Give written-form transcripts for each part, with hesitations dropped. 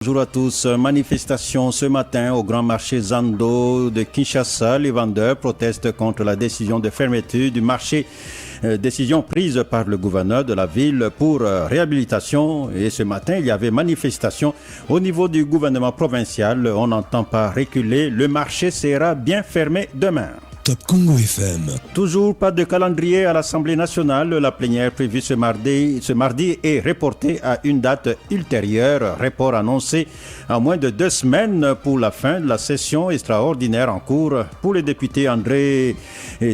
Bonjour à tous. Manifestation ce matin au grand marché Zando de Kinshasa. Les vendeurs protestent contre la décision de fermeture du marché. Décision prise par le gouverneur de la ville pour réhabilitation. Et ce matin, il y avait manifestation au niveau du gouvernement provincial. On n'entend pas reculer. Le marché sera bien fermé demain. Top Congo FM. Toujours pas de calendrier à l'Assemblée nationale. La plénière prévue ce mardi est reportée à une date ultérieure. Report annoncé à moins de 2 semaines pour la fin de la session extraordinaire en cours. Pour le député André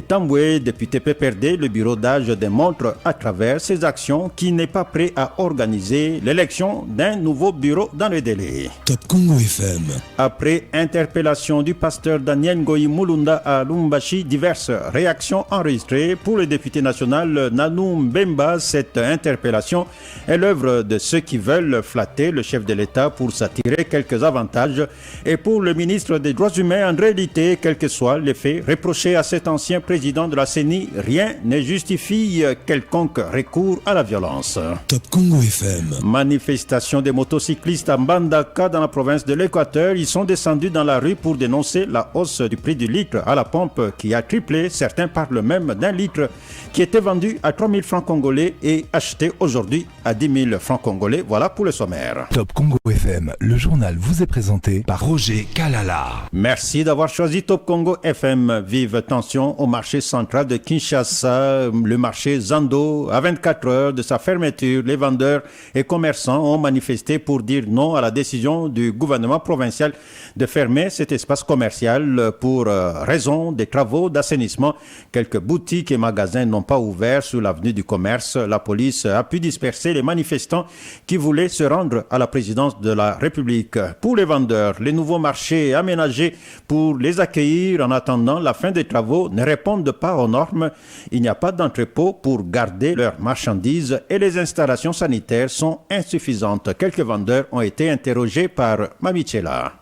Tamboué, député PPRD, le bureau d'âge démontre à travers ses actions qu'il n'est pas prêt à organiser l'élection d'un nouveau bureau dans le délai. Top Congo FM. Après interpellation du pasteur Daniel Ngoyi Mulunda à Lumbashi, diverses réactions enregistrées. Pour le député national Nanou Mbemba, cette interpellation est l'œuvre de ceux qui veulent flatter le chef de l'État pour s'attirer quelques avantages. Et pour le ministre des Droits humains, André Lité, quels que soient les faits reprochés à cet ancien président de la CENI, rien ne justifie quelconque recours à la violence. Top Congo FM. Manifestation des motocyclistes à Mbandaka dans la province de l'Équateur. Ils sont descendus dans la rue pour dénoncer la hausse du prix du litre à la pompe qui a triplé. Certains parlent même d'un litre qui était vendu à 3 000 francs congolais et acheté aujourd'hui à 10 000 francs congolais. Voilà pour le sommaire. Top Congo FM, le journal vous est présenté par Roger Kalala. Merci d'avoir choisi Top Congo FM. Vive tension au marché central de Kinshasa, le marché Zando. À 24 heures de sa fermeture, les vendeurs et commerçants ont manifesté pour dire non à la décision du gouvernement provincial de fermer cet espace commercial pour raison des travaux d'assainissement. Quelques boutiques et magasins n'ont pas ouvert sur l'avenue du commerce. La police a pu disperser les manifestants qui voulaient se rendre à la présidence de la République. Pour les vendeurs, les nouveaux marchés aménagés pour les accueillir en attendant la fin des travaux ne répondent pas aux normes. Il n'y a pas d'entrepôt pour garder leurs marchandises et les installations sanitaires sont insuffisantes. Quelques vendeurs ont été interrogés par Mamichela.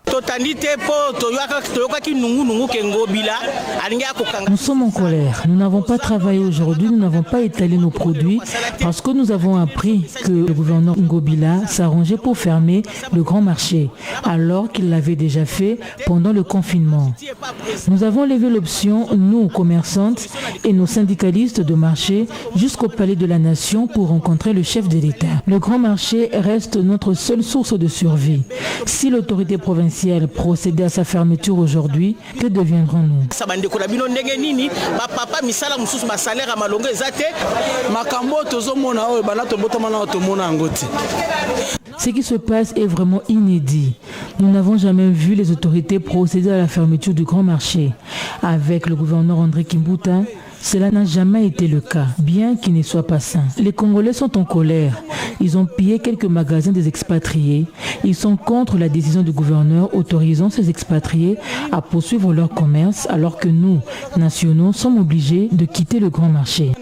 Nous sommes en colère. Nous n'avons pas travaillé aujourd'hui, nous n'avons pas étalé nos produits parce que nous avons appris que le gouverneur Ngobila s'arrangeait pour fermer le grand marché alors qu'il l'avait déjà fait pendant le confinement. Nous avons levé l'option, nous commerçantes et nos syndicalistes de marché, jusqu'au palais de la nation pour rencontrer le chef de l'État. Le grand marché reste notre seule source de survie. Si l'autorité provinciale procédait à sa fermeture aujourd'hui, que deviendrons-nous? Ce qui se passe est vraiment inédit. Nous n'avons jamais vu les autorités procéder à la fermeture du grand marché. Avec le gouverneur André Kimbuta, cela n'a jamais été le cas, bien qu'il ne soit pas sain. Les Congolais sont en colère. Ils ont pillé quelques magasins des expatriés. Ils sont contre la décision du gouverneur autorisant ces expatriés à poursuivre leur commerce alors que nous, nationaux, sommes obligés de quitter le grand marché.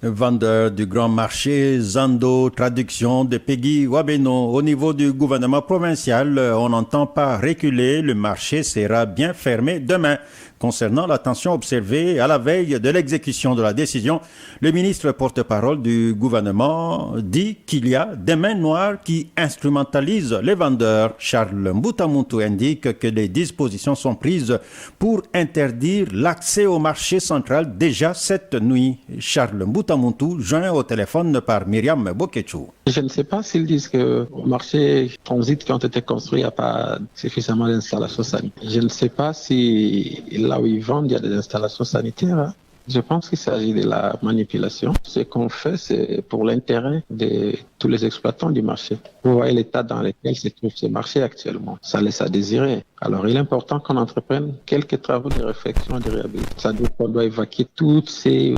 Vendeur du grand marché Zando, traduction de Peggy Wabeno. Au niveau du gouvernement provincial, on n'entend pas reculer. Le marché sera bien fermé demain. Concernant la tension observée à la veille de l'exécution de la décision, le ministre porte-parole du gouvernement dit qu'il y a des mains noires qui instrumentalisent les vendeurs. Charles Mbutamuntu indique que les dispositions sont prises pour interdire l'accès au marché central déjà cette nuit. Charles Mbutamuntu, joint au téléphone par Myriam Bokechou. Je ne sais pas s'ils disent que le marché transit qui ont été construits, il n'y a pas suffisamment d'installations sanitaires. Je ne sais pas si là où ils vendent, il y a des installations sanitaires. Je pense qu'il s'agit de la manipulation. Ce qu'on fait, c'est pour l'intérêt de tous les exploitants du marché. Vous voyez l'état dans lequel se trouve ce marché actuellement. Ça laisse à désirer. Alors, il est important qu'on entreprenne quelques travaux de réflexion et de réhabilitation. Ça veut dire qu'on doit évacuer toutes ces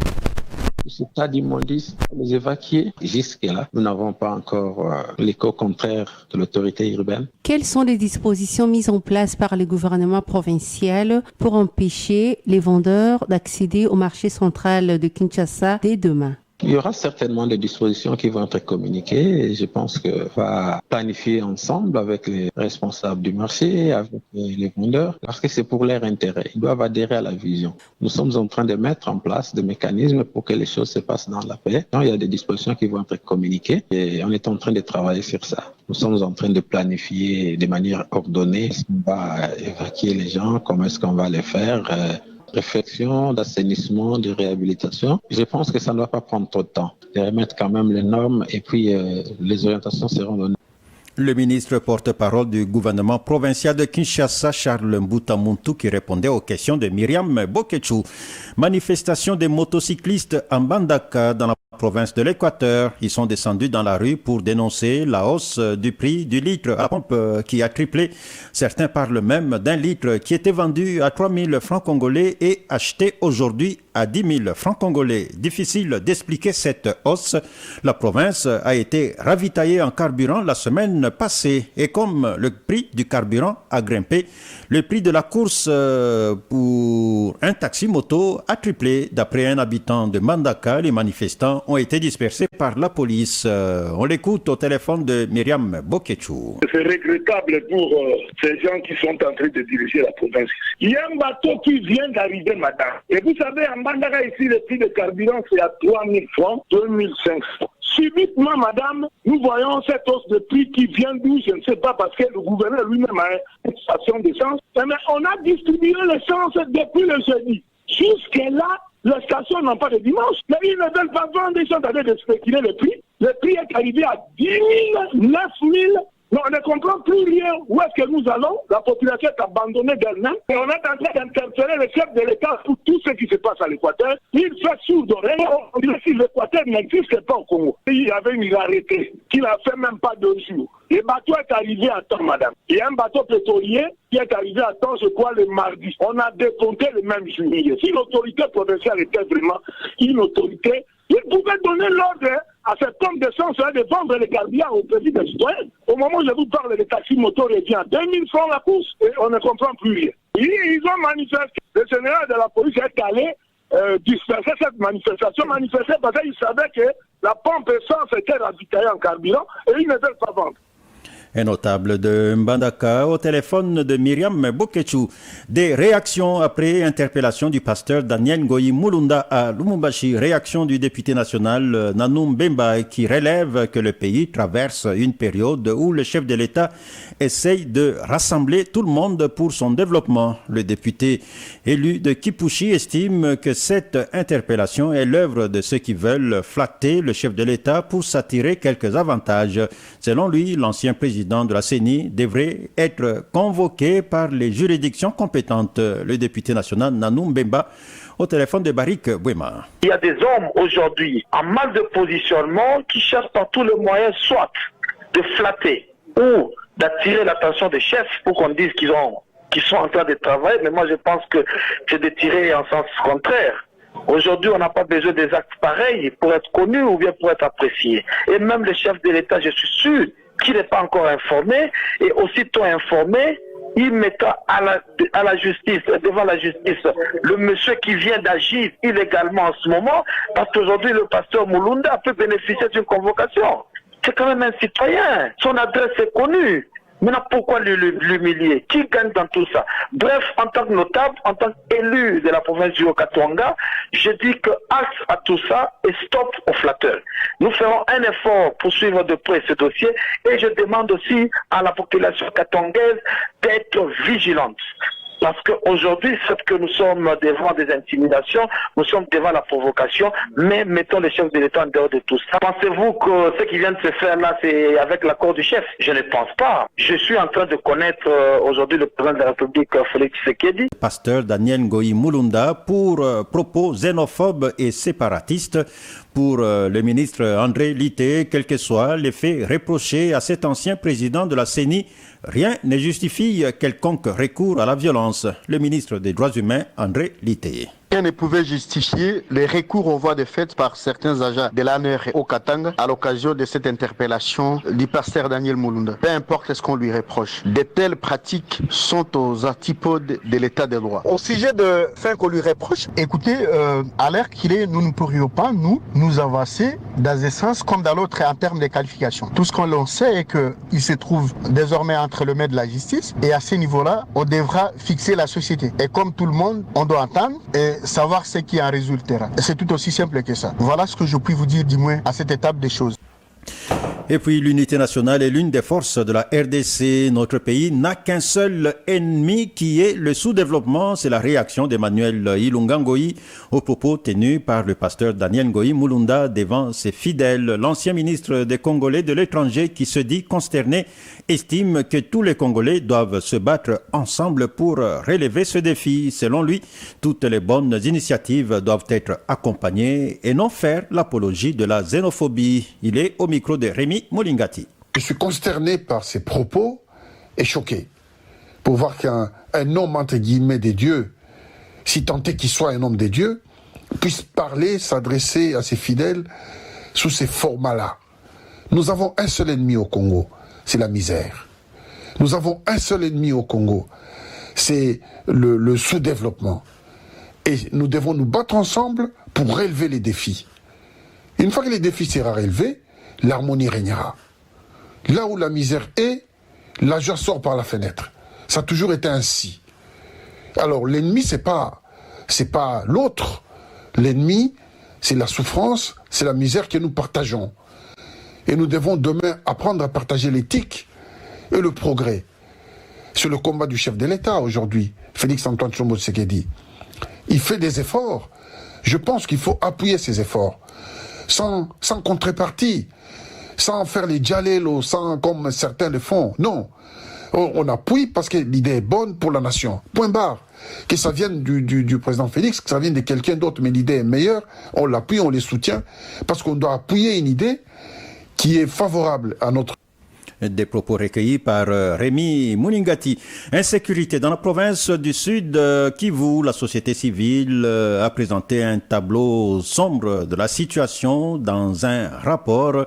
tas d'immondices, les évacuer. Jusque-là, nous n'avons pas encore l'écho contraire de l'autorité urbaine. Quelles sont les dispositions mises en place par le gouvernement provincial pour empêcher les vendeurs d'accéder au marché central de Kinshasa dès demain? Il y aura certainement des dispositions qui vont être communiquées et je pense qu'on va planifier ensemble avec les responsables du marché, avec les vendeurs, parce que c'est pour leur intérêt. Ils doivent adhérer à la vision. Nous sommes en train de mettre en place des mécanismes pour que les choses se passent dans la paix. Donc, il y a des dispositions qui vont être communiquées et on est en train de travailler sur ça. Nous sommes en train de planifier de manière ordonnée ce qu'on va évacuer les gens, comment est-ce qu'on va les faire. Réflexion, d'assainissement, de réhabilitation. Je pense que ça ne doit pas prendre trop de temps. De remettre quand même les normes et puis les orientations seront données. Le ministre porte-parole du gouvernement provincial de Kinshasa, Charles Mbouta Muntu, qui répondait aux questions de Myriam Boketchou. Manifestation des motocyclistes en Mbandaka dans la province de l'Équateur. Ils sont descendus dans la rue pour dénoncer la hausse du prix du litre à pompe qui a triplé. Certains parlent même d'un litre qui était vendu à 3 000 francs congolais et acheté aujourd'hui à 10 000 francs congolais. Difficile d'expliquer cette hausse. La province a été ravitaillée en carburant la semaine passée et comme le prix du carburant a grimpé, le prix de la course pour un taxi-moto a triplé. D'après un habitant de Mbandaka, les manifestants ont été dispersés par la police. On l'écoute au téléphone de Myriam Boketchou. C'est regrettable pour ces gens qui sont en train de diriger la province. Il y a un bateau qui vient d'arriver, madame. Et vous savez, en Mbandaka, ici, le prix de carburant, c'est à 3 000 francs, 2 500. Subitement, madame, nous voyons cette hausse de prix qui vient d'où, je ne sais pas, parce que le gouverneur lui-même a une station d'essence. Mais on a distribué l'essence depuis le jeudi. Jusque-là, les stations n'ont pas de dimanche. Mais ils ne veulent pas vendre, ils sont en train de spéculer le prix. Le prix est arrivé à 10 000, 9 000. Non, on ne comprend plus rien. Où est-ce que nous allons? La population est abandonnée d'elle-même. Et on est en train d'interférer le chef de l'État pour tout ce qui se passe à l'Équateur. Il fait sourd d'oreille. On dirait que l'Équateur n'existe pas au Congo. Il y avait une hilarité qui n'a fait même pas 2 jours. Le bateau est arrivé à temps, madame. Il y a un bateau pétrolier qui est arrivé à temps, je crois, le mardi. On a décompté le même jour. Si l'autorité provinciale était vraiment une autorité, il pouvait donner l'ordre à cet homme d'essence de vendre les carburants au profit des citoyens. Au moment où je vous parle, le taxi-moto revient à 2 000 francs la course et on ne comprend plus rien. Ils ont manifesté. Le général de la police est allé disperser cette manifestation. Manifester parce qu'il savait que la pompe essence était ravitaillée en carburant et ils ne veulent pas vendre. Un notable de Mbandaka au téléphone de Myriam Boketchou. Des réactions après interpellation du pasteur Daniel Ngoyi Mulunda à Lumumbashi. Réaction du député national Nanoum Bemba qui relève que le pays traverse une période où le chef de l'État essaye de rassembler tout le monde pour son développement. Le député élu de Kipushi estime que cette interpellation est l'œuvre de ceux qui veulent flatter le chef de l'État pour s'attirer quelques avantages. Selon lui, l'ancien président de la CENI devrait être convoqué par les juridictions compétentes. Le député national Nanoum Bemba au téléphone de Barik Bouema. Il y a des hommes aujourd'hui en mal de positionnement qui cherchent par tous les moyens soit de flatter ou d'attirer l'attention des chefs pour qu'on dise qu'ils sont en train de travailler, mais moi je pense que c'est de tirer en sens contraire. Aujourd'hui, on n'a pas besoin des actes pareils pour être connu ou bien pour être apprécié. Et même le chef de l'État, je suis sûr qu'il n'est pas encore informé, et aussitôt informé, il mettra à la justice, devant la justice, le monsieur qui vient d'agir illégalement en ce moment, parce qu'aujourd'hui, le pasteur Mulunda peut bénéficier d'une convocation. C'est quand même un citoyen. Son adresse est connue. Maintenant, pourquoi l'humilier? Qui gagne dans tout ça? Bref, en tant que notable, en tant qu'élu de la province du Haut-Katanga, je dis que halte à tout ça et stop aux flatteurs. Nous ferons un effort pour suivre de près ce dossier et je demande aussi à la population katangaise d'être vigilante. Parce qu'aujourd'hui, c'est que nous sommes devant des intimidations, nous sommes devant la provocation, mais mettons les chefs de l'État en dehors de tout ça. Pensez-vous que ce qui vient de se faire là, c'est avec l'accord du chef? Je ne pense pas. Je suis en train de connaître aujourd'hui le président de la République, Félix Tshisekedi. Pasteur Daniel Ngoyi Mulunda pour propos xénophobes et séparatistes. Pour le ministre André Litté, quel que soit les faits reprochés à cet ancien président de la CENI, rien ne justifie quelconque recours à la violence. Le ministre des Droits humains, André Litté. Rien ne pouvait justifier les recours aux voies de fait par certains agents de l'ANR au Katanga à l'occasion de cette interpellation du pasteur Daniel Mulunda. Peu importe ce qu'on lui reproche, de telles pratiques sont aux antipodes de l'état de droit. Au sujet de faits qu'on lui reproche, écoutez, à l'heure qu'il est, nous ne pourrions pas, nous avancer dans un sens comme dans l'autre en termes de qualification. Tout ce qu'on sait est qu'il se trouve désormais entre le maître de la justice et à ce niveau-là, on devra fixer la société. Et comme tout le monde, on doit entendre et savoir ce qui en résultera. C'est tout aussi simple que ça. Voilà ce que je puis vous dire du moins à cette étape des choses. Et puis l'unité nationale est l'une des forces de la RDC. Notre pays n'a qu'un seul ennemi qui est le sous-développement. C'est la réaction d'Emmanuel Ilunga Ngoyi aux propos tenus par le pasteur Daniel Ngoyi Mulunda devant ses fidèles. L'ancien ministre des Congolais de l'étranger qui se dit consterné estime que tous les Congolais doivent se battre ensemble pour relever ce défi. Selon lui, toutes les bonnes initiatives doivent être accompagnées et non faire l'apologie de la xénophobie. Il est au micro de Rémi Molingati. Je suis consterné par ces propos et choqué pour voir qu'un homme entre guillemets des dieux, si tant est qu'il soit un homme des dieux, puisse parler, s'adresser à ses fidèles sous ces formats-là. Nous avons un seul ennemi au Congo, c'est la misère. Nous avons un seul ennemi au Congo, c'est le sous-développement. Et nous devons nous battre ensemble pour relever les défis. Une fois que les défis seront relevés, l'harmonie régnera. Là où la misère est, la joie sort par la fenêtre. Ça a toujours été ainsi. Alors l'ennemi, c'est pas l'autre. L'ennemi, c'est la souffrance, c'est la misère que nous partageons. Et nous devons demain apprendre à partager l'éthique et le progrès. Sur le combat du chef de l'État aujourd'hui, Félix-Antoine Tshisekedi, il fait des efforts. Je pense qu'il faut appuyer ces efforts. Sans contrepartie, sans faire les djalelo, sans comme certains le font. Non, on appuie parce que l'idée est bonne pour la nation. Point barre. Que ça vienne du président Félix, que ça vienne de quelqu'un d'autre, mais l'idée est meilleure, on l'appuie, on les soutient, parce qu'on doit appuyer une idée qui est favorable à notre... Des propos recueillis par Rémi Mulingati. Insécurité dans la province du Sud Kivu, la société civile a présenté un tableau sombre de la situation dans un rapport.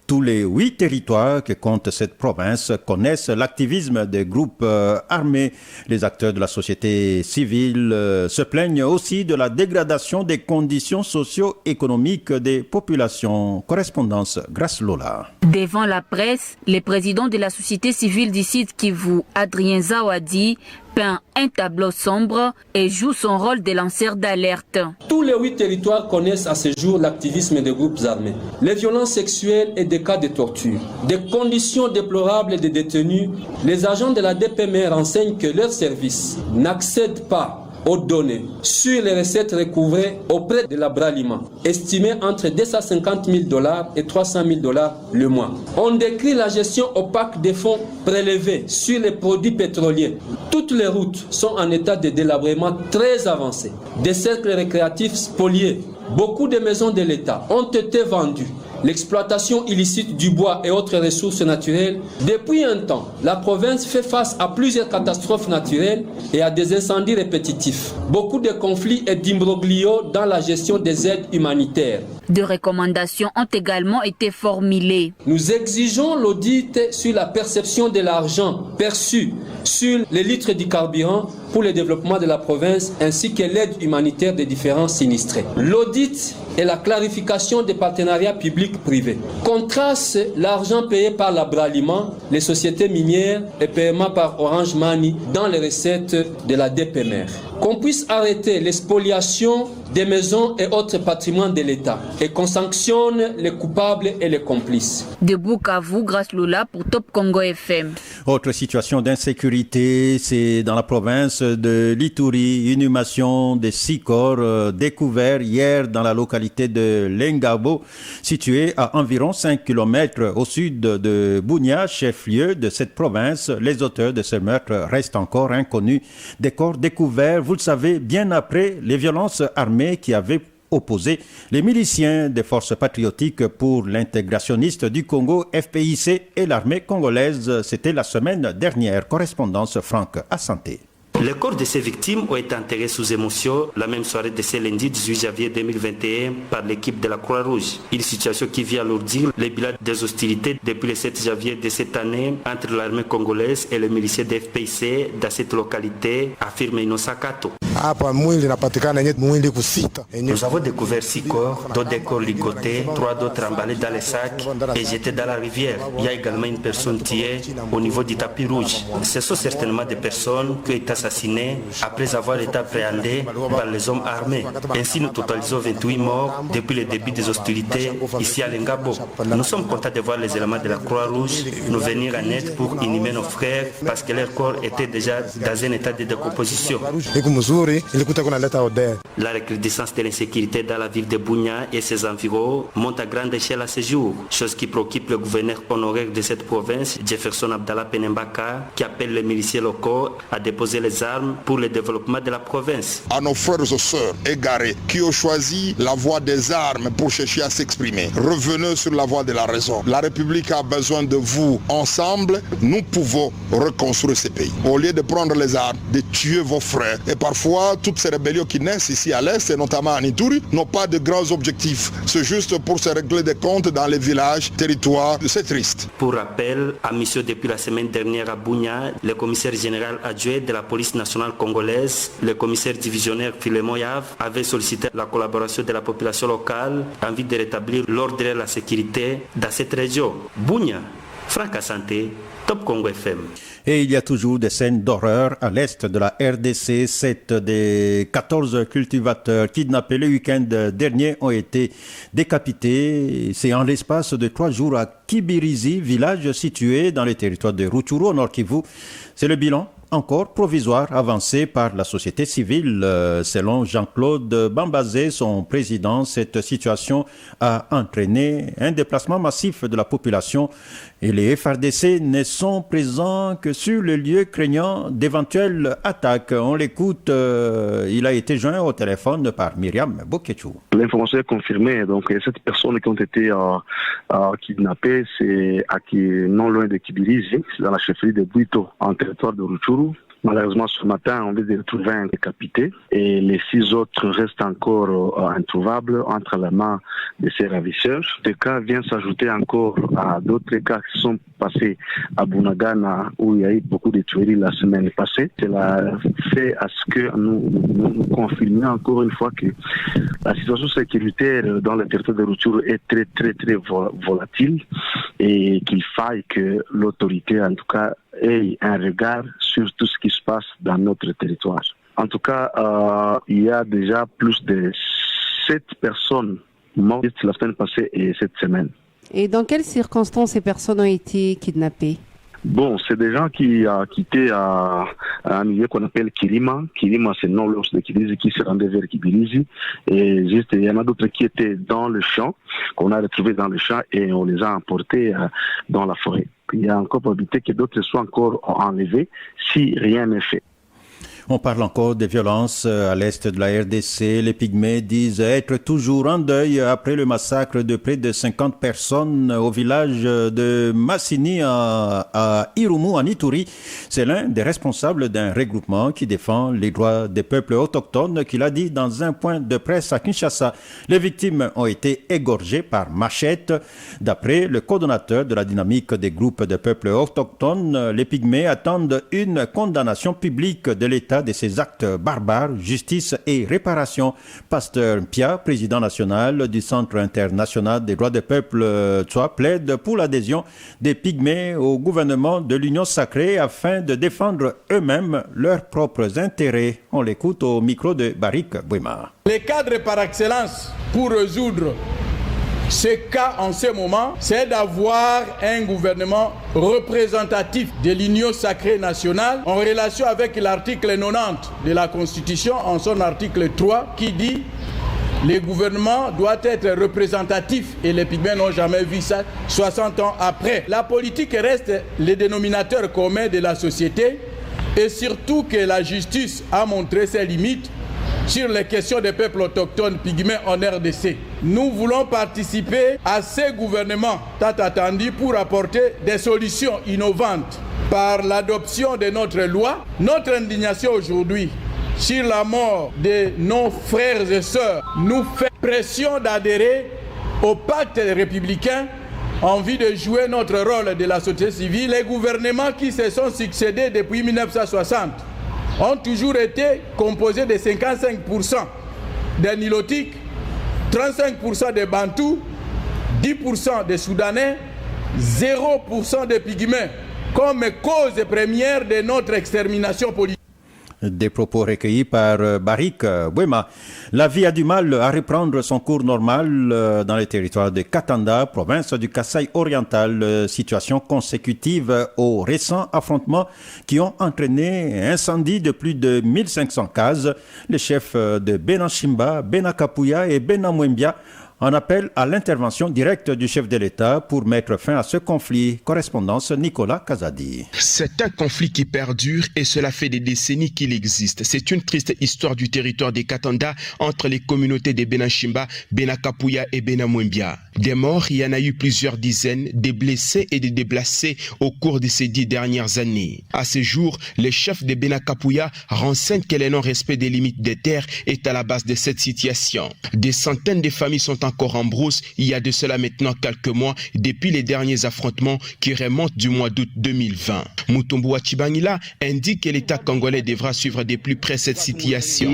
Tous les 8 territoires que compte cette province connaissent l'activisme des groupes armés. Les acteurs de la société civile se plaignent aussi de la dégradation des conditions socio-économiques des populations. Correspondance Grâce Lola. Devant la presse, le président de la société civile du Sud Kivu, Adrien Zawadi, peint un tableau sombre et joue son rôle de lanceur d'alerte. Tous les 8 territoires connaissent à ce jour l'activisme des groupes armés. Les violences sexuelles et des cas de torture, des conditions déplorables des détenus. Les agents de la DPMR renseignent que leurs services n'accèdent pas aux données sur les recettes recouvrées auprès de la Bralima, estimées entre $250,000 et $300,000 le mois. On décrit la gestion opaque des fonds prélevés sur les produits pétroliers. Toutes les routes sont en état de délabrement très avancé. Des cercles récréatifs spoliés. Beaucoup de maisons de l'État ont été vendues. L'exploitation illicite du bois et autres ressources naturelles. Depuis un temps, la province fait face à plusieurs catastrophes naturelles et à des incendies répétitifs. Beaucoup de conflits et d'imbroglios dans la gestion des aides humanitaires. Des recommandations ont également été formulées. Nous exigeons l'audit sur la perception de l'argent perçu sur les litres du carburant pour le développement de la province ainsi que l'aide humanitaire des différents sinistrés. L'audit et la clarification des partenariats publics-privés. Contraste l'argent payé par la Bralima, les sociétés minières et paiement par Orange Money dans les recettes de la DPMR. Qu'on puisse arrêter les spoliations des maisons et autres patrimoines de l'État et qu'on sanctionne les coupables et les complices. De Bukavu, Grâce Lola pour Top Congo FM. Autre situation d'insécurité, c'est dans la province de l'Ituri, inhumation des 6 corps découverts hier dans la localité de Lengabo, située à environ 5 km au sud de Bunia, chef-lieu de cette province. Les auteurs de ce meurtre restent encore inconnus. Des corps découverts, vous le savez, bien après les violences armées qui avaient opposé les miliciens des forces patriotiques pour l'intégrationniste du Congo, FPIC, et l'armée congolaise. C'était la semaine dernière. Correspondance Franck Assanté. Les corps de ces victimes ont été enterrés sous émotion la même soirée de ce lundi 18 janvier 2021 par l'équipe de la Croix-Rouge. Une situation qui vient alourdir les bilans des hostilités depuis le 7 janvier de cette année entre l'armée congolaise et les miliciens de FPIC dans cette localité, affirme Innocent Kato. Nous avons découvert 6 corps, dont des corps ligotés, 3 d'autres emballés dans les sacs et jetés dans la rivière. Il y a également une personne tuée au niveau du tapis rouge. Ce sont certainement des personnes qui ont été assassinées après avoir été appréhendées par les hommes armés. Ainsi, nous totalisons 28 morts depuis le début des hostilités ici à Lengabo. Nous sommes contents de voir les éléments de la Croix-Rouge nous venir en aide pour inhumer nos frères parce que leur corps était déjà dans un état de décomposition. La recrudescence de l'insécurité dans la ville de Bunia et ses environs monte à grande échelle à ce jour, chose qui préoccupe le gouverneur honoraire de cette province, Jefferson Abdallah Penembaka, qui appelle les miliciens locaux à déposer les armes pour le développement de la province. À nos frères et sœurs égarés qui ont choisi la voie des armes pour chercher à s'exprimer, revenez sur la voie de la raison. La République a besoin de vous. Ensemble, nous pouvons reconstruire ce pays. Au lieu de prendre les armes, de tuer vos frères. Et parfois, toutes ces rébellions qui naissent ici à l'Est, et notamment à Ituri, n'ont pas de grands objectifs. C'est juste pour se régler des comptes dans les villages, territoires. C'est triste. Pour rappel, à mission depuis la semaine dernière à Bunia, le commissaire général adjoint de la police nationale congolaise, le commissaire divisionnaire Philemon Yav, avait sollicité la collaboration de la population locale en vue de rétablir l'ordre et la sécurité dans cette région. Bunia, Franck Assanté, Top Congo FM. Et il y a toujours des scènes d'horreur à l'est de la RDC. 7 des 14 cultivateurs kidnappés le week-end dernier ont été décapités. C'est en l'espace de 3 jours à Kibirizi, village situé dans le territoire de Rutshuru, au Nord Kivu. C'est le bilan encore provisoire avancé par la société civile. Selon Jean-Claude Bambazé, son président, cette situation a entraîné un déplacement massif de la population et les FARDC ne sont présents que sur le lieu craignant d'éventuelles attaques. On l'écoute, il a été joint au téléphone par Myriam Boketchou. L'information est confirmée, donc 7 personnes qui ont été kidnappées, c'est non loin de Kibirizi, c'est dans la chefferie de Buito, en territoire de Rutshuru. Malheureusement, ce matin, on vient de retrouver un décapité et les 6 autres restent encore introuvables entre les mains de ces ravisseurs. Ce cas vient s'ajouter encore à d'autres cas qui sont passés à Bunagana où il y a eu beaucoup de tueries la semaine passée. Cela fait à ce que nous confirmions encore une fois que la situation sécuritaire dans le territoire de Rutshuru est très volatile et qu'il faille que l'autorité, en tout cas, ait un regard sur tout ce qui se passe dans notre territoire. En tout cas, il y a déjà plus de 7 personnes mortes la semaine passée et cette semaine. Et dans quelles circonstances ces personnes ont été kidnappées ? Bon, c'est des gens qui quitté un milieu qu'on appelle Kirima. Kirima, c'est non l'ours de Kibirizi qui se rendait vers Kibirizi. Et juste, il y en a d'autres qui étaient dans le champ, qu'on a retrouvés dans le champ et on les a emportés dans la forêt. Il y a encore probabilité que d'autres soient encore enlevés si rien n'est fait. On parle encore des violences à l'est de la RDC. Les Pygmées disent être toujours en deuil après le massacre de près de 50 personnes au village de Massini à Irumu, en Ituri. C'est l'un des responsables d'un regroupement qui défend les droits des peuples autochtones, qu'il a dit dans un point de presse à Kinshasa. Les victimes ont été égorgées par machette. D'après le coordonnateur de la dynamique des groupes de peuples autochtones, les Pygmées attendent une condamnation publique de l'État de ces actes barbares, justice et réparation. Pasteur Pia, président national du Centre international des droits des peuples Tswa, plaide pour l'adhésion des Pygmées au gouvernement de l'Union sacrée afin de défendre eux-mêmes leurs propres intérêts. On l'écoute au micro de Barik Bouima. Les cadres par excellence pour résoudre ce cas en ce moment, c'est d'avoir un gouvernement représentatif de l'Union sacrée nationale en relation avec l'article 90 de la Constitution, en son article 3, qui dit « Le gouvernement doit être représentatif » et les Pygmées n'ont jamais vu ça 60 ans après. La politique reste le dénominateur commun de la société et surtout que la justice a montré ses limites sur les questions des peuples autochtones pygmées en RDC. Nous voulons participer à ces gouvernements tant attendus pour apporter des solutions innovantes par l'adoption de notre loi. Notre indignation aujourd'hui sur la mort de nos frères et sœurs nous fait pression d'adhérer au pacte républicain en vue de jouer notre rôle de la société civile. Les gouvernements qui se sont succédés depuis 1960 ont toujours été composés de 55% des Nilotiques, 35% des Bantous, 10% des Soudanais, 0% des Pygmées, comme cause première de notre extermination politique. Des propos recueillis par Barik Bouema. La vie a du mal à reprendre son cours normal dans les territoires de Katanda, province du Kasaï oriental, situation consécutive aux récents affrontements qui ont entraîné un incendie de plus de 1500 cases. Les chefs de Benanchimba, Benakapuya et Benamwembia en appelle à l'intervention directe du chef de l'État pour mettre fin à ce conflit. Correspondance Nicolas Kazadi. C'est un conflit qui perdure et cela fait des décennies qu'il existe. C'est une triste histoire du territoire des Katanda entre les communautés de Benanchimba, Benakapuya et Benamwembia. Des morts, il y en a eu plusieurs dizaines, des blessés et des déplacés au cours de ces 10 dernières années. À ce jour, les chefs de Benakapuya renseignent que le non-respect des limites des terres est à la base de cette situation. Des centaines de familles sont encore en brousse il y a de cela maintenant quelques mois depuis les derniers affrontements qui remontent du mois d'août 2020. Mutombo Wachibangila indique que l'État congolais devra suivre de plus près cette situation.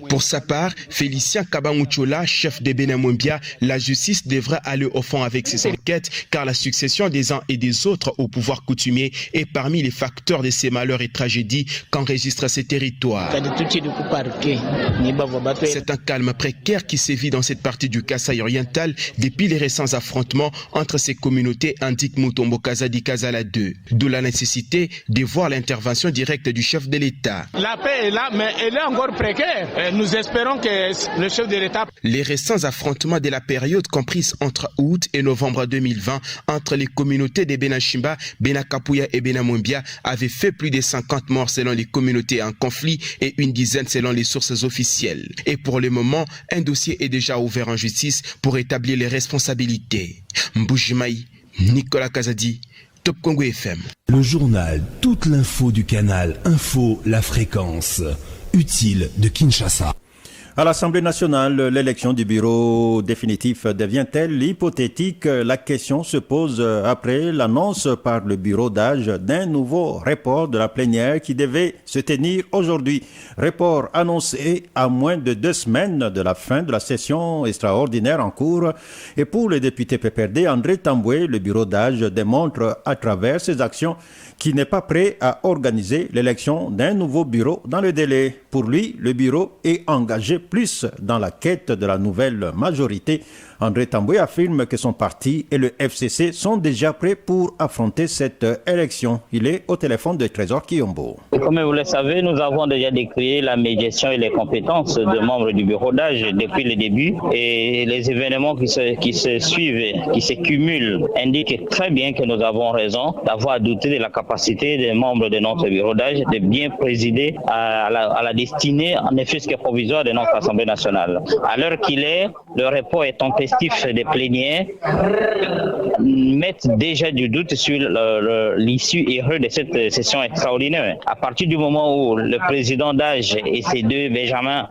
Pour sa part, Félicien Kabanguchola, chef de Benamwembia, la justice devra aller au fond avec ses enquêtes car la succession des uns et des autres au pouvoir coutumier est parmi les facteurs de ces malheurs et tragédies qu'enregistrent ces territoires. C'est un calme précaire qui sévit dans cette partie du Kasaï oriental depuis les récents affrontements entre ces communautés, indique Mutombo Kazadi Kazala II. D'où la nécessité de voir l'intervention directe du chef de l'État. La paix est là, mais elle est encore précaire. Nous espérons que le chef de l'État... Les récents affrontements de la période comprise entre août et novembre 2020 entre les communautés de Benanchimba, Benakapuya et Benamwembia avaient fait plus de 50 morts selon les communautés en conflit et une dizaine selon les sources officielles. Et pour le moment, un dossier est déjà ouvert en justice pour établir les responsabilités. Mboujimaï, Nicolas Kazadi, Top Congo FM. Le journal, toute l'info du canal Info La Fréquence. Utile de Kinshasa. À l'Assemblée nationale, l'élection du bureau définitif devient-elle hypothétique? La question se pose après l'annonce par le bureau d'âge d'un nouveau report de la plénière qui devait se tenir aujourd'hui. Report annoncé à moins de 2 semaines de la fin de la session extraordinaire en cours. Et pour le député PPRD, André Tamboué, le bureau d'âge démontre à travers ses actions qu'il n'est pas prêt à organiser l'élection d'un nouveau bureau dans le délai. Pour lui, le bureau est engagé plus dans la quête de la nouvelle majorité. André Tamboué affirme que son parti et le FCC sont déjà prêts pour affronter cette élection. Il est au téléphone de Trésor Kiyombo. Comme vous le savez, nous avons déjà décrié la médiation et les compétences de membres du bureau d'âge depuis le début. Et les événements qui se suivent, qui se cumulent, indiquent très bien que nous avons raison d'avoir douté de la capacité des membres de notre bureau d'âge de bien présider à la destinée, ne fût-ce que provisoire, de notre Assemblée nationale. À l'heure qu'il est, le report est tempestif des plénières mettent déjà du doute sur l'issue heureuse de cette session extraordinaire. À partir du moment où le président d'âge et ses 2 Benjamins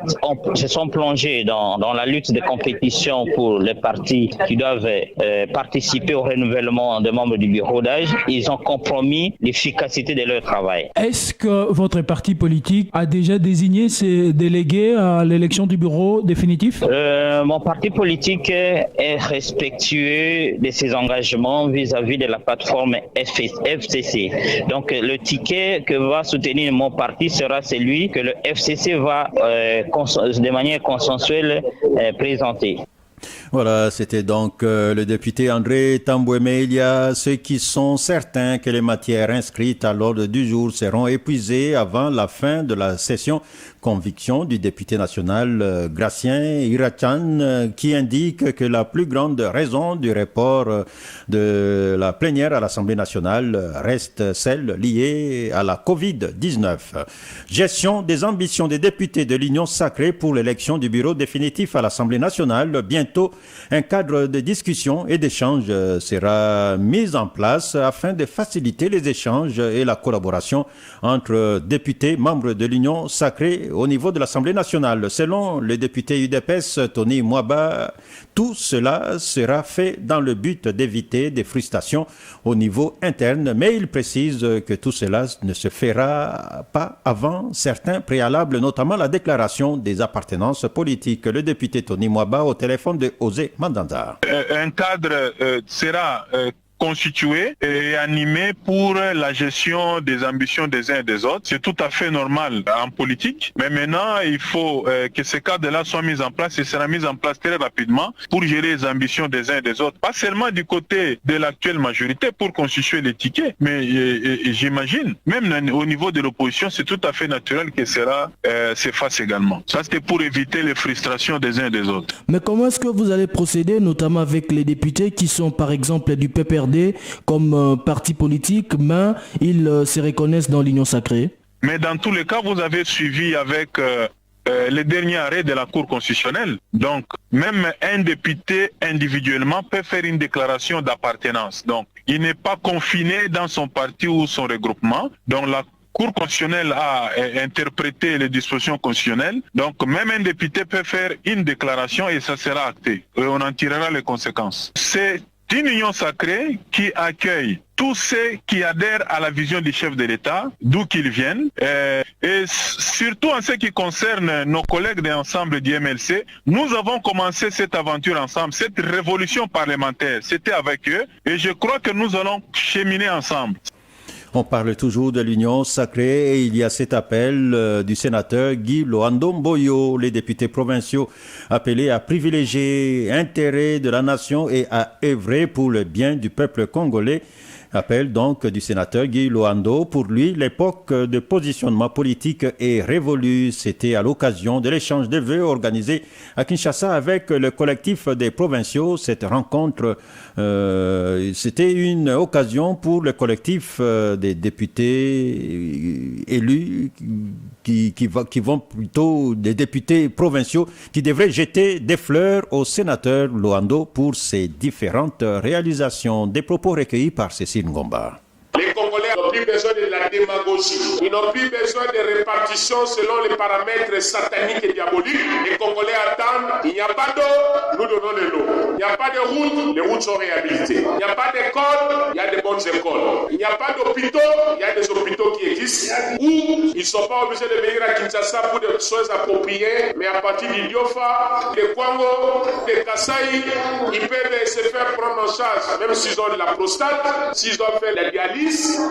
se sont plongés dans la lutte de compétition pour les partis qui doivent participer au renouvellement des membres du bureau d'âge, ils ont compromis l'efficacité de leur travail. Est-ce que votre parti politique a déjà désigné ses délégués à l'élection du bureau définitif? Mon parti politique est respectueux de ses engagements vis-à-vis de la plateforme FCC. Donc le ticket que va soutenir mon parti sera celui que le FCC va de manière consensuelle présenter. Voilà, c'était donc le député André Tambouemé. Il y a ceux qui sont certains que les matières inscrites à l'ordre du jour seront épuisées avant la fin de la session. Conviction du député national Gracien Irachan qui indique que la plus grande raison du report de la plénière à l'Assemblée nationale reste celle liée à la Covid-19. Gestion des ambitions des députés de l'Union sacrée pour l'élection du bureau définitif à l'Assemblée nationale. Bientôt, un cadre de discussion et d'échange sera mis en place afin de faciliter les échanges et la collaboration entre députés membres de l'Union sacrée au niveau de l'Assemblée nationale. Selon le député UDPS Tony Mwaba, tout cela sera fait dans le but d'éviter des frustrations au niveau interne, mais il précise que tout cela ne se fera pas avant certains préalables, notamment la déclaration des appartenances politiques. Le député Tony Mwaba au téléphone de Osé Mandanda. Un cadre sera constitué et animé pour la gestion des ambitions des uns et des autres. C'est tout à fait normal en politique, mais maintenant il faut que ces cadres-là soient mis en place et sera mis en place très rapidement pour gérer les ambitions des uns et des autres. Pas seulement du côté de l'actuelle majorité pour constituer les tickets, mais j'imagine, même au niveau de l'opposition, c'est tout à fait naturel que cela s'efface également. Ça, c'était pour éviter les frustrations des uns et des autres. Mais comment est-ce que vous allez procéder, notamment avec les députés qui sont par exemple du PPRD comme parti politique, mais ils se reconnaissent dans l'Union sacrée? Mais dans tous les cas, vous avez suivi avec les derniers arrêts de la Cour constitutionnelle. Donc, même un député individuellement peut faire une déclaration d'appartenance. Donc, il n'est pas confiné dans son parti ou son regroupement. Donc, la Cour constitutionnelle a interprété les dispositions constitutionnelles. Donc, même un député peut faire une déclaration et ça sera acté. Et on en tirera les conséquences. C'est une union sacrée qui accueille tous ceux qui adhèrent à la vision du chef de l'État, d'où qu'ils viennent, et surtout en ce qui concerne nos collègues de l'ensemble du MLC, nous avons commencé cette aventure ensemble, cette révolution parlementaire, c'était avec eux, et je crois que nous allons cheminer ensemble. On parle toujours de l'Union sacrée et il y a cet appel du sénateur Guy Loando-Mboyo, les députés provinciaux appelés à privilégier l'intérêt de la nation et à œuvrer pour le bien du peuple congolais. Appel donc du sénateur Guy Loando. Pour lui, l'époque de positionnement politique est révolue. C'était à l'occasion de l'échange de vœux organisé à Kinshasa avec le collectif des provinciaux. Cette rencontre, c'était une occasion pour le collectif des députés élus qui vont plutôt des députés provinciaux qui devraient jeter des fleurs au sénateur Loando pour ses différentes réalisations. Des propos recueillis par Cécile Ngomba. Les Congolais n'ont plus besoin de la démagogie. Ils n'ont plus besoin de répartition selon les paramètres sataniques et diaboliques. Les Congolais attendent. Il n'y a pas d'eau, nous donnons de l'eau. Il n'y a pas de routes, les routes sont réhabilitées. Il n'y a pas d'école, il y a de bonnes écoles. Il n'y a pas d'hôpitaux, il y a des hôpitaux qui existent. Où ils ne sont pas obligés de venir à Kinshasa pour des soins appropriés, mais à partir du Diofa, des Kwango, des Kasaï, ils peuvent se faire prendre en charge, même s'ils ont de la prostate, s'ils ont fait la dialyse.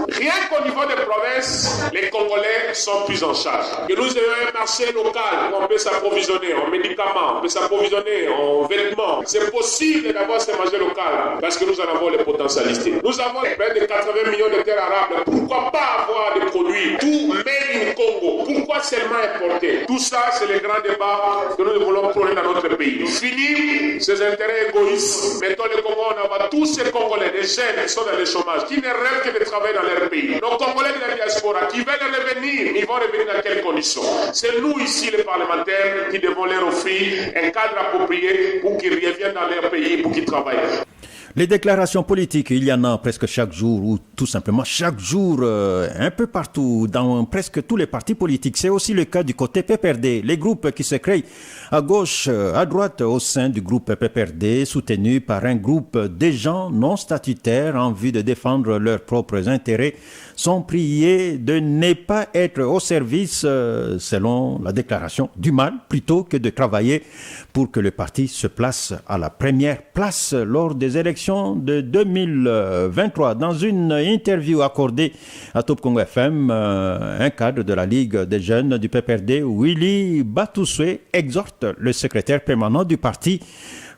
Rien qu'au niveau des provinces, les Congolais sont pris en charge. Que nous ayons un marché local où on peut s'approvisionner en médicaments, on peut s'approvisionner en vêtements. C'est possible d'avoir ce marché local parce que nous en avons les potentialités. Nous avons près de 80 millions de terres arables. Pourquoi pas avoir des produits tout made in Congo? Pourquoi seulement importer? Tout ça, c'est le grand débat que nous voulons prôner dans notre pays. Fini ces intérêts égoïstes. Mettons le Congo, on va tous ces Congolais, des jeunes qui sont dans le chômage, qui ne rêvent que de travailler dans leur pays. Nos Congolais de la diaspora qui veulent revenir, ils vont revenir dans quelles conditions? C'est nous ici, les parlementaires, qui devons leur offrir un cadre approprié pour qu'ils reviennent dans leur pays, pour qu'ils travaillent. Les déclarations politiques, il y en a presque chaque jour, ou tout simplement chaque jour, un peu partout, dans presque tous les partis politiques. C'est aussi le cas du côté PPRD. Les groupes qui se créent à gauche, à droite, au sein du groupe PPRD, soutenus par un groupe de gens non statutaires en vue de défendre leurs propres intérêts, sont priés de ne pas être au service, selon la déclaration, du mal, plutôt que de travailler pour que le parti se place à la première place lors des élections de 2023. Dans une interview accordée à Top Congo FM, un cadre de la Ligue des jeunes du PPRD, Willy Batoussoué, exhorte le secrétaire permanent du parti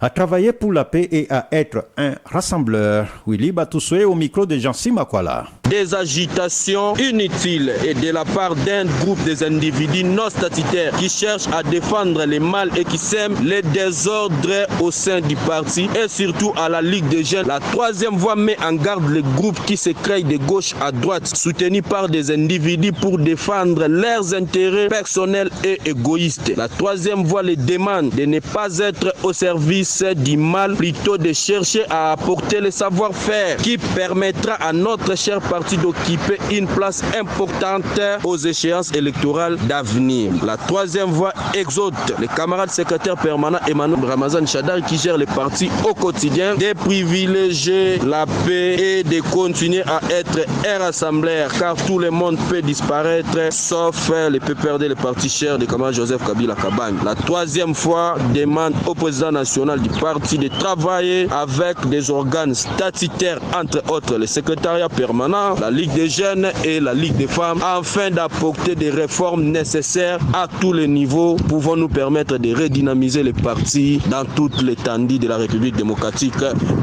à travailler pour la paix et à être un rassembleur. Willy Batoussoué au micro de Jean-Si Makwala. Des agitations inutiles et de la part d'un groupe des individus non statutaires qui cherchent à défendre les mal et qui sèment les désordres au sein du parti et surtout à la Ligue des jeunes. La troisième voie met en garde les groupes qui se créent de gauche à droite, soutenus par des individus pour défendre leurs intérêts personnels et égoïstes. La troisième voie les demande de ne pas être au service du mal, plutôt de chercher à apporter le savoir-faire qui permettra à notre cher parti d'occuper une place importante aux échéances électorales d'avenir. La troisième voie exhorte les camarades secrétaires permanents Emmanuel Ramazan Chadar qui gèrent le parti au quotidien de privilégier la paix et de continuer à être un rassembleur car tout le monde peut disparaître sauf le PPRD, le parti cher de camarade Joseph Kabila Kabange. La troisième fois demande au président national du parti de travailler avec des organes statutaires, entre autres le secrétariat permanent, la Ligue des jeunes et la Ligue des femmes, afin d'apporter des réformes nécessaires à tous les niveaux pouvant nous permettre de redynamiser les partis dans toute l'étendue de la République démocratique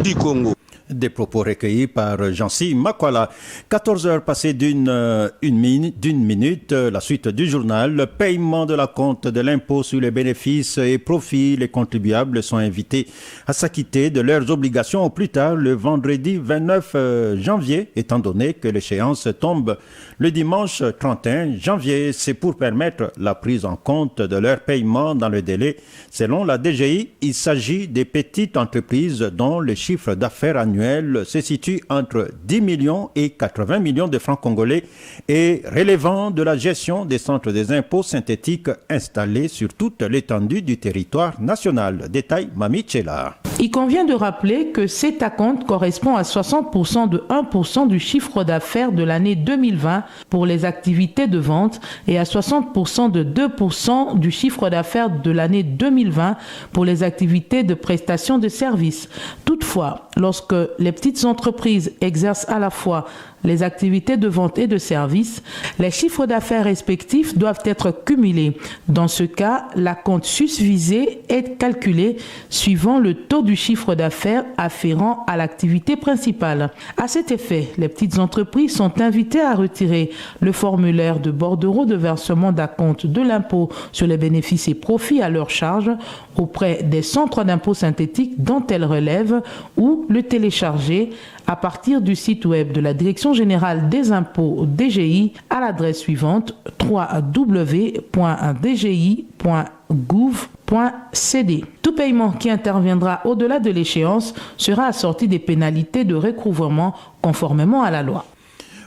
du Congo. Des propos recueillis par Jean-Si Makwala. 14 heures passées d'une minute, la suite du journal. Le paiement de la compte de l'impôt sur les bénéfices et profits. Les contribuables sont invités à s'acquitter de leurs obligations au plus tard le vendredi 29 janvier, étant donné que l'échéance tombe le dimanche 31 janvier. C'est pour permettre la prise en compte de leur paiement dans le délai. Selon la DGI, il s'agit des petites entreprises dont le chiffre d'affaires annuel se situe entre 10 millions et 80 millions de francs congolais et relevant de la gestion des centres des impôts synthétiques installés sur toute l'étendue du territoire national. Détail Mami Tchela. Il convient de rappeler que cet acompte correspond à 60% de 1% du chiffre d'affaires de l'année 2020 pour les activités de vente et à 60% de 2% du chiffre d'affaires de l'année 2020 pour les activités de prestation de services. Toutefois, lorsque les petites entreprises exercent à la fois les activités de vente et de services, les chiffres d'affaires respectifs doivent être cumulés. Dans ce cas, l'acompte susvisé est calculé suivant le taux du chiffre d'affaires afférent à l'activité principale. À cet effet, les petites entreprises sont invitées à retirer le formulaire de bordereau de versement d'acompte de l'impôt sur les bénéfices et profits à leur charge auprès des centres d'impôt synthétiques dont elles relèvent ou le télécharger à partir du site web de la Direction générale des impôts DGI à l'adresse suivante www.dgi.gouv.cd. Tout paiement qui interviendra au-delà de l'échéance sera assorti des pénalités de recouvrement conformément à la loi.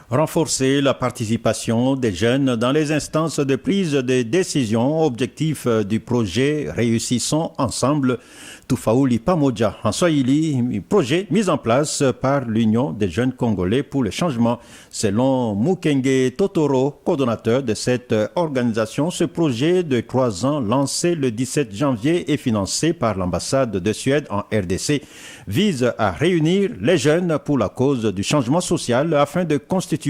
Renforcer la participation des jeunes dans les instances de prise de décision, objectif du projet Réussissons ensemble, Toufaouli Pamoja en Swahili, projet mis en place par l'Union des jeunes congolais pour le changement. Selon Mukenge Totoro, coordonnateur de cette organisation, ce projet de 3 ans lancé le 17 janvier et financé par l'ambassade de Suède en RDC vise à réunir les jeunes pour la cause du changement social afin de constituer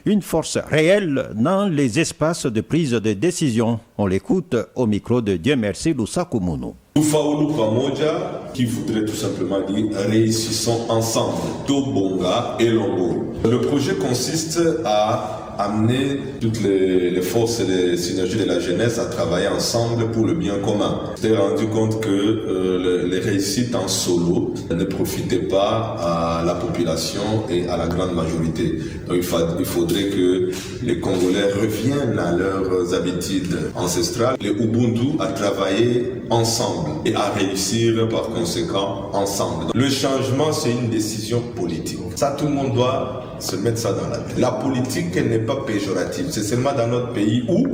une force réelle dans les espaces de prise de décision. On l'écoute au micro de Dieu merci Lusakumunu. Toufaoulou Pamoja, qui voudrait tout simplement dire réussissons ensemble, Tobonga et Longo. Le projet consiste à amener toutes les forces et les synergies de la jeunesse à travailler ensemble pour le bien commun. On s'est rendu compte que les réussites en solo ne profitaient pas à la population et à la grande majorité. Donc il faudrait que les Congolais reviennent à leurs habitudes ancestrales, les Ubuntu, à travailler ensemble et à réussir par conséquent ensemble. Le changement, c'est une décision politique. Ça, tout le monde doit se mettre ça dans la tête. La politique, elle n'est pas péjorative. C'est seulement dans notre pays où,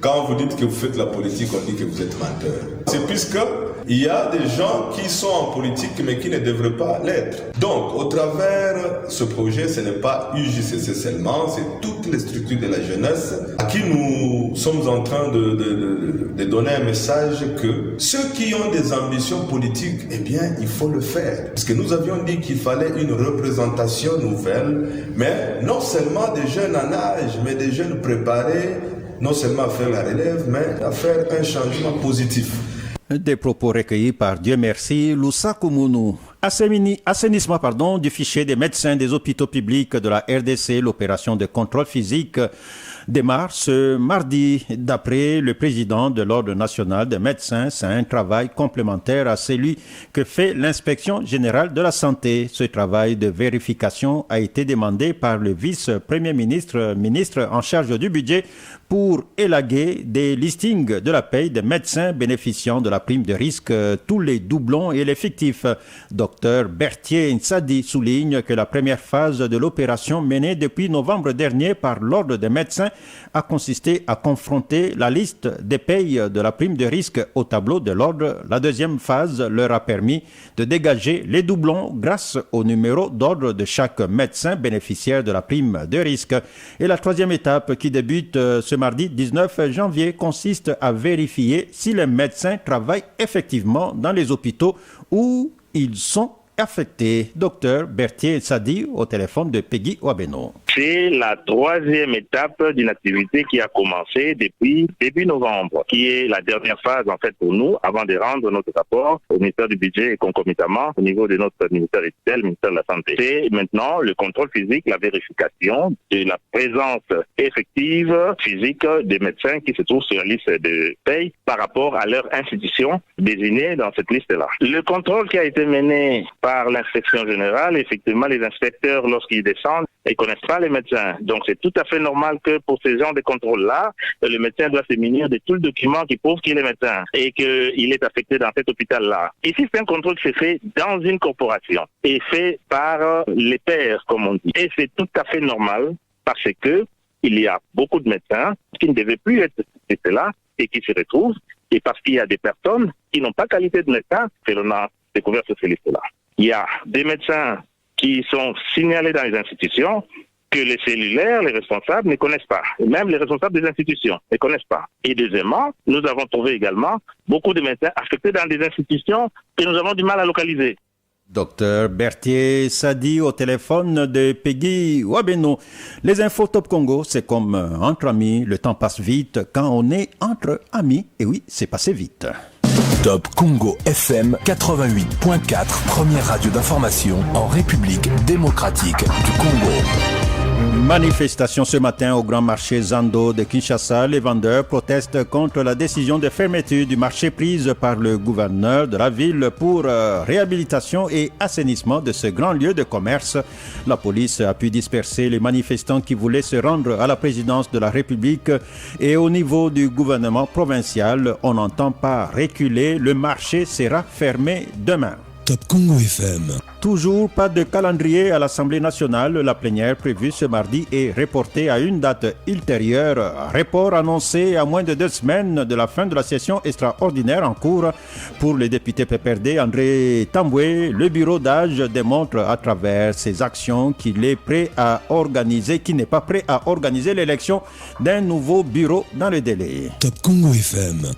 quand vous dites que vous faites la politique, on dit que vous êtes menteur. C'est puisque il y a des gens qui sont en politique mais qui ne devraient pas l'être. Donc, au travers ce projet, ce n'est pas UJCC seulement, c'est toutes les structures de la jeunesse à qui nous sommes en train de donner un message que ceux qui ont des ambitions politiques, eh bien, il faut le faire. Parce que nous avions dit qu'il fallait une représentation nouvelle, mais non seulement des jeunes en âge, mais des jeunes préparés, non seulement à faire la relève, mais à faire un changement positif. Des propos recueillis par Dieu merci, Loussa Koumounu. Assainissement du fichier des médecins des hôpitaux publics de la RDC, l'opération de contrôle physique démarre ce mardi. D'après le président de l'Ordre national des médecins, c'est un travail complémentaire à celui que fait l'inspection générale de la santé. Ce travail de vérification a été demandé par le vice-premier ministre en charge du budget pour élaguer des listings de la paye des médecins bénéficiant de la prime de risque, tous les doublons et les fictifs. Dr Berthier Nsadi souligne que la première phase de l'opération menée depuis novembre dernier par l'Ordre des médecins a consisté à confronter la liste des payes de la prime de risque au tableau de l'Ordre. La deuxième phase leur a permis de dégager les doublons grâce au numéro d'ordre de chaque médecin bénéficiaire de la prime de risque. Et la troisième étape qui débute ce mardi 19 janvier consiste à vérifier si les médecins travaillent effectivement dans les hôpitaux où ils sont affectés. Docteur Berthier Sadi au téléphone de Peggy Wabeno. C'est la troisième étape d'une activité qui a commencé depuis début novembre, qui est la dernière phase en fait pour nous avant de rendre notre rapport au ministère du budget et concomitamment au niveau de notre ministère étudiant, le ministère de la Santé. C'est maintenant le contrôle physique, la vérification de la présence effective physique des médecins qui se trouvent sur la liste de paye par rapport à leur institution désignée dans cette liste-là. Le contrôle qui a été mené par l'inspection générale, effectivement, les inspecteurs, lorsqu'ils descendent, ils ne connaissent pas les médecins. Donc, c'est tout à fait normal que pour ces genres de contrôles-là, le médecin doit se munir de tout le document qui prouve qu'il est médecin et qu'il est affecté dans cet hôpital-là. Ici, c'est un contrôle qui se fait dans une corporation et fait par les pairs, comme on dit. Et c'est tout à fait normal parce que il y a beaucoup de médecins qui ne devaient plus être là et qui se retrouvent, et parce qu'il y a des personnes qui n'ont pas qualité de médecin que l'on a découvert sur ces listes-là. Il y a des médecins qui sont signalés dans les institutions que les cellulaires, les responsables ne connaissent pas. Et même les responsables des institutions ne connaissent pas. Et deuxièmement, nous avons trouvé également beaucoup de médecins affectés dans des institutions que nous avons du mal à localiser. Docteur Berthier Sadi au téléphone de Peggy Wabeno. Les infos Top Congo, c'est comme entre amis, le temps passe vite quand on est entre amis. Et oui, c'est passé vite. Top Congo FM 88.4, première radio d'information en République démocratique du Congo. Manifestation ce matin au grand marché Zando de Kinshasa. Les vendeurs protestent contre la décision de fermeture du marché prise par le gouverneur de la ville pour réhabilitation et assainissement de ce grand lieu de commerce. La police a pu disperser les manifestants qui voulaient se rendre à la présidence de la République et au niveau du gouvernement provincial, on n'entend pas reculer. Le marché sera fermé demain. Top Congo FM. Toujours pas de calendrier à l'Assemblée nationale. La plénière prévue ce mardi est reportée à une date ultérieure. Report annoncé à moins de 2 semaines de la fin de la session extraordinaire en cours. Pour le député PPRD André Tamboué, le bureau d'âge démontre à travers ses actions qu'il est prêt à organiser, qu'il n'est pas prêt à organiser l'élection d'un nouveau bureau dans le délai. Top Congo FM.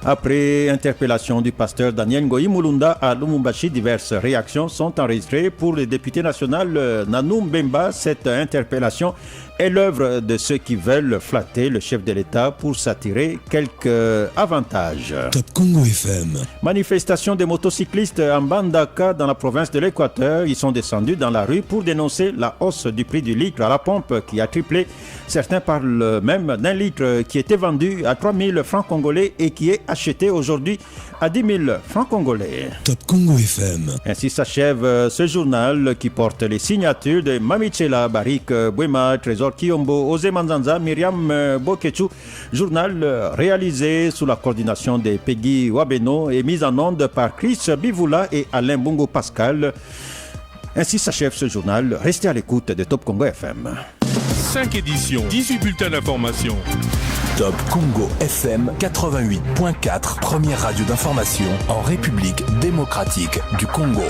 Après interpellation du pasteur Daniel Ngoyi Mulunda à Lumumbashi, diverses réactions sont enregistrées. Pour le député national Nanou Mbemba, cette interpellation est l'œuvre de ceux qui veulent flatter le chef de l'État pour s'attirer quelques avantages. Top Congo FM. Manifestation des motocyclistes en Bandaka dans la province de l'Équateur. Ils sont descendus dans la rue pour dénoncer la hausse du prix du litre à la pompe qui a triplé. Certains parlent même d'un litre qui était vendu à 3 000 francs congolais et qui est acheté aujourd'hui à 10 000 francs congolais. Top Congo FM. Ainsi s'achève ce journal qui porte les signatures de Mamichela Barik Bouema, Trésor Kiyombo, Ose Manzanza, Myriam Bokechu. Journal réalisé sous la coordination de Peggy Wabeno et mis en onde par Chris Bivoula et Alain Bongo Pascal. Ainsi s'achève ce journal. Restez à l'écoute de Top Congo FM. 5 éditions, 18 bulletins d'information. Top Congo FM 88.4, première radio d'information en République démocratique du Congo.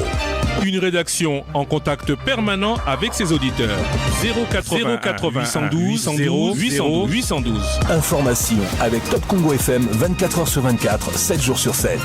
Une rédaction en contact permanent avec ses auditeurs. 080 812 812. Information avec Top Congo FM 24h sur 24, 7 jours sur 7.